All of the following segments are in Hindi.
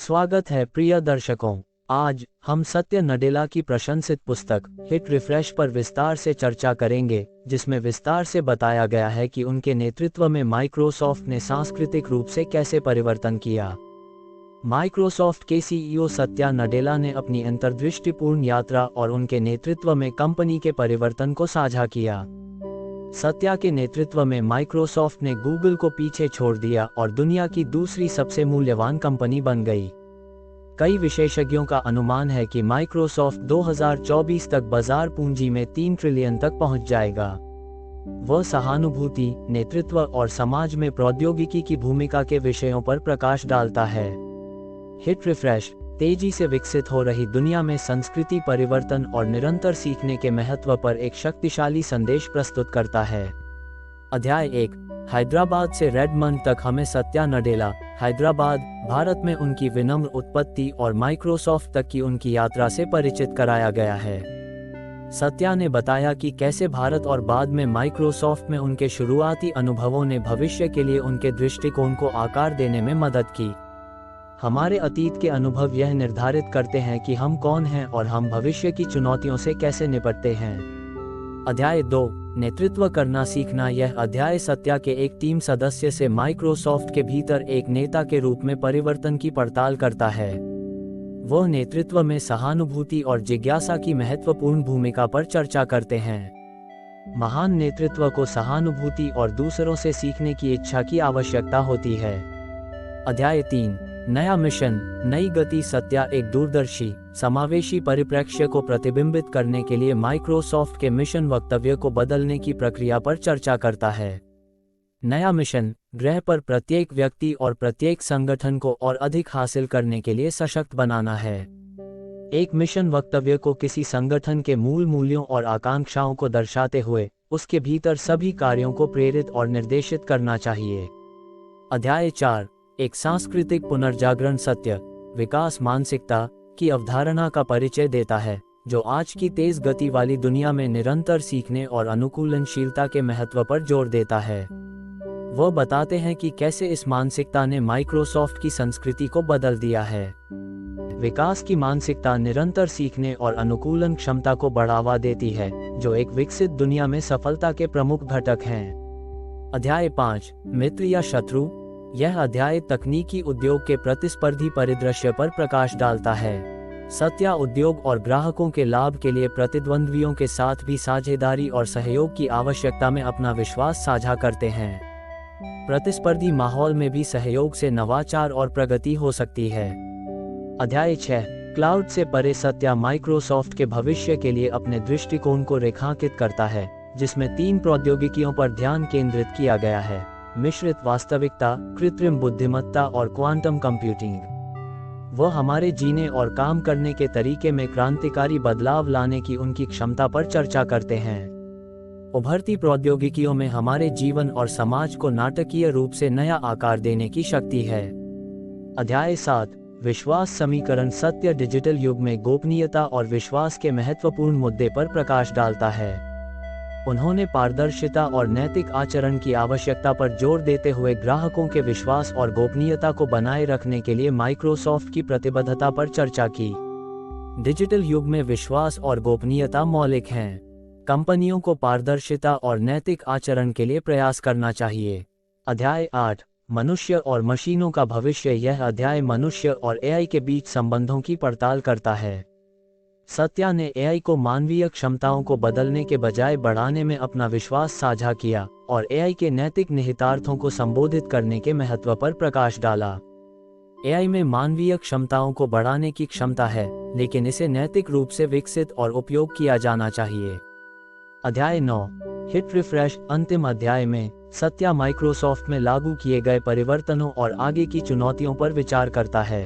स्वागत है प्रिय दर्शकों। आज हम सत्या नडेला की प्रशंसित पुस्तक हिट रिफ्रेश पर विस्तार से चर्चा करेंगे, जिसमें विस्तार से बताया गया है कि उनके नेतृत्व में माइक्रोसॉफ्ट ने सांस्कृतिक रूप से कैसे परिवर्तन किया। माइक्रोसॉफ्ट के सीईओ सत्या नडेला ने अपनी अंतर्दृष्टिपूर्ण यात्रा और उनके नेतृत्व में कंपनी के परिवर्तन को साझा किया। सत्या के नेतृत्व में माइक्रोसॉफ्ट ने गूगल को पीछे छोड़ दिया और दुनिया की दूसरी सबसे मूल्यवान कंपनी बन गई। कई विशेषज्ञों का अनुमान है कि माइक्रोसॉफ्ट 2024 तक बाजार पूंजी में 3 ट्रिलियन तक पहुंच जाएगा। वह सहानुभूति, नेतृत्व और समाज में प्रौद्योगिकी की भूमिका के विषयों पर प्रकाश डालता है। हिट रिफ्रेश तेजी से विकसित हो रही दुनिया में संस्कृति परिवर्तन और निरंतर सीखने के महत्व पर एक शक्तिशाली संदेश प्रस्तुत करता है। अध्याय 1, हैदराबाद से रेडमंड तक हमें सत्या नडेला, हैदराबाद, भारत में उनकी विनम्र उत्पत्ति और माइक्रोसॉफ्ट तक की उनकी यात्रा से परिचित कराया गया है। सत्या ने बताया कि कैसे भारत और बाद में माइक्रोसॉफ्ट में उनके शुरुआती अनुभवों ने भविष्य के लिए उनके दृष्टिकोण को आकार देने में मदद की। हमारे अतीत के अनुभव यह निर्धारित करते हैं कि हम कौन हैं और हम भविष्य की चुनौतियों से कैसे निपटते हैं। अध्याय 2, नेतृत्व करना सीखना। यह अध्याय सत्या के एक टीम सदस्य से माइक्रोसॉफ्ट के भीतर एक नेता के रूप में परिवर्तन की पड़ताल करता है। वह नेतृत्व में सहानुभूति और जिज्ञासा की महत्वपूर्ण भूमिका पर चर्चा करते हैं। महान नेतृत्व को सहानुभूति और दूसरों से सीखने की इच्छा की आवश्यकता होती है। अध्याय 3, नया मिशन, नई गति। सत्या एक दूरदर्शी, समावेशी परिप्रेक्ष्य को प्रतिबिंबित करने के लिए माइक्रोसॉफ्ट के मिशन वक्तव्य को बदलने की प्रक्रिया पर चर्चा करता है। नया मिशन, ग्रह पर प्रत्येक व्यक्ति और प्रत्येक संगठन को और अधिक हासिल करने के लिए सशक्त बनाना है। एक मिशन वक्तव्य को किसी संगठन के मूल मूल्यों और आकांक्षाओं को दर्शाते हुए उसके भीतर सभी कार्यों को प्रेरित और निर्देशित करना चाहिए। अध्याय 4, एक सांस्कृतिक पुनर्जागरण। सत्य विकास मानसिकता की अवधारणा का परिचय देता है, जो आज की तेज गति वाली दुनिया में निरंतर सीखने और अनुकूलनशीलता के महत्व पर जोर देता है। वह बताते हैं कि कैसे इस मानसिकता ने माइक्रोसॉफ्ट की संस्कृति को बदल दिया है। विकास की मानसिकता निरंतर सीखने और अनुकूलन क्षमता को बढ़ावा देती है, जो एक विकसित दुनिया में सफलता के प्रमुख घटक हैं। अध्याय 5, मित्र या शत्रु। यह अध्याय तकनीकी उद्योग के प्रतिस्पर्धी परिदृश्य पर प्रकाश डालता है। सत्या उद्योग और ग्राहकों के लाभ के लिए प्रतिद्वंद्वियों के साथ भी साझेदारी और सहयोग की आवश्यकता में अपना विश्वास साझा करते हैं। प्रतिस्पर्धी माहौल में भी सहयोग से नवाचार और प्रगति हो सकती है। अध्याय 6, क्लाउड से परे। सत्या माइक्रोसॉफ्ट के भविष्य के लिए अपने दृष्टिकोण को रेखांकित करता है, जिसमें 3 प्रौद्योगिकियों पर ध्यान केंद्रित किया गया है: मिश्रित वास्तविकता, कृत्रिम बुद्धिमत्ता और क्वांटम कंप्यूटिंग। वह हमारे जीने और काम करने के तरीके में क्रांतिकारी बदलाव लाने की उनकी क्षमता पर चर्चा करते हैं। उभरती प्रौद्योगिकियों में हमारे जीवन और समाज को नाटकीय रूप से नया आकार देने की शक्ति है। अध्याय 7, विश्वास समीकरण। सत्य डिजिटल युग में गोपनीयता और विश्वास के महत्वपूर्ण मुद्दे पर प्रकाश डालता है। उन्होंने पारदर्शिता और नैतिक आचरण की आवश्यकता पर जोर देते हुए ग्राहकों के विश्वास और गोपनीयता को बनाए रखने के लिए माइक्रोसॉफ्ट की प्रतिबद्धता पर चर्चा की। डिजिटल युग में विश्वास और गोपनीयता मौलिक हैं। कंपनियों को पारदर्शिता और नैतिक आचरण के लिए प्रयास करना चाहिए। अध्याय 8, मनुष्य और मशीनों का भविष्य। यह अध्याय मनुष्य और एआई के बीच संबंधों की पड़ताल करता है। सत्या ने एआई को मानवीय क्षमताओं को बदलने के बजाय बढ़ाने में अपना विश्वास साझा किया और एआई के नैतिक निहितार्थों को संबोधित करने के महत्व पर प्रकाश डाला। एआई में मानवीय क्षमताओं को बढ़ाने की क्षमता है, लेकिन इसे नैतिक रूप से विकसित और उपयोग किया जाना चाहिए। अध्याय 9, हिट रिफ्रेश। अंतिम अध्याय में सत्या माइक्रोसॉफ्ट में लागू किए गए परिवर्तनों और आगे की चुनौतियों पर विचार करता है।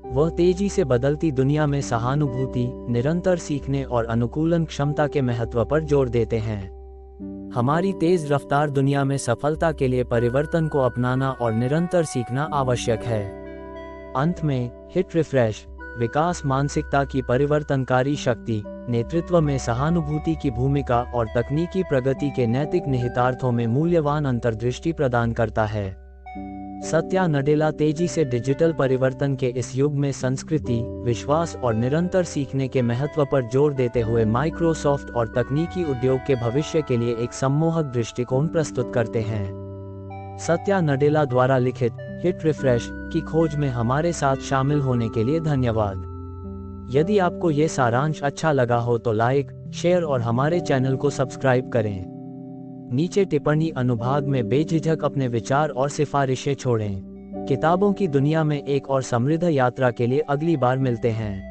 वह तेजी से बदलती दुनिया में सहानुभूति, निरंतर सीखने और अनुकूलन क्षमता के महत्व पर जोर देते हैं। हमारी तेज रफ्तार दुनिया में सफलता के लिए परिवर्तन को अपनाना और निरंतर सीखना आवश्यक है। अंत में हिट रिफ्रेश, विकास मानसिकता की परिवर्तनकारी शक्ति, नेतृत्व में सहानुभूति की भूमिका और तकनीकी प्रगति के नैतिक निहितार्थों में मूल्यवान अंतर्दृष्टि प्रदान करता है। सत्या नडेला तेजी से डिजिटल परिवर्तन के इस युग में संस्कृति, विश्वास और निरंतर सीखने के महत्व पर जोर देते हुए माइक्रोसॉफ्ट और तकनीकी उद्योग के भविष्य के लिए एक सम्मोहक दृष्टिकोण प्रस्तुत करते हैं। सत्या नडेला द्वारा लिखित हिट रिफ्रेश की खोज में हमारे साथ शामिल होने के लिए धन्यवाद। यदि आपको ये सारांश अच्छा लगा हो तो लाइक, शेयर और हमारे चैनल को सब्सक्राइब करें। नीचे टिप्पणी अनुभाग में बेझिझक अपने विचार और सिफारिशें छोड़ें। किताबों की दुनिया में एक और समृद्ध यात्रा के लिए अगली बार मिलते हैं।